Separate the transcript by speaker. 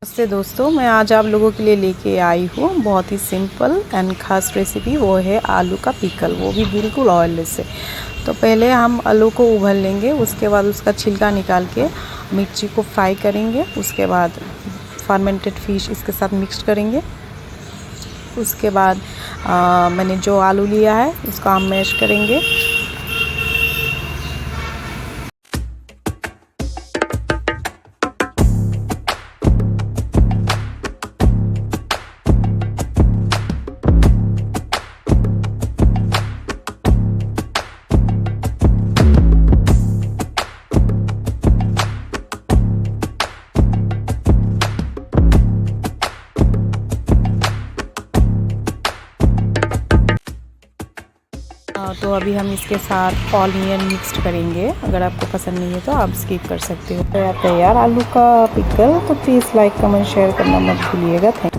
Speaker 1: नमस्ते दोस्तों, मैं आज आप लोगों के लिए लेके आई हूँ बहुत ही सिंपल एंड ख़ास रेसिपी। वो है आलू का पिकल, वो भी बिल्कुल ऑयललेस से। तो पहले हम आलू को उबाल लेंगे, उसके बाद उसका छिलका निकाल के मिर्ची को फ्राई करेंगे। उसके बाद फर्मेंटेड फिश इसके साथ मिक्स करेंगे। उसके बाद मैंने जो आलू लिया है उसको हम मैश करेंगे। तो अभी हम इसके साथ ऑनियन मिक्स्ड करेंगे। अगर आपको पसंद नहीं है तो आप स्किप कर सकते हो। तो तैयार आलू का पिकल। तो प्लीज़ लाइक कमेंट शेयर करना मत भूलिएगा। थैंक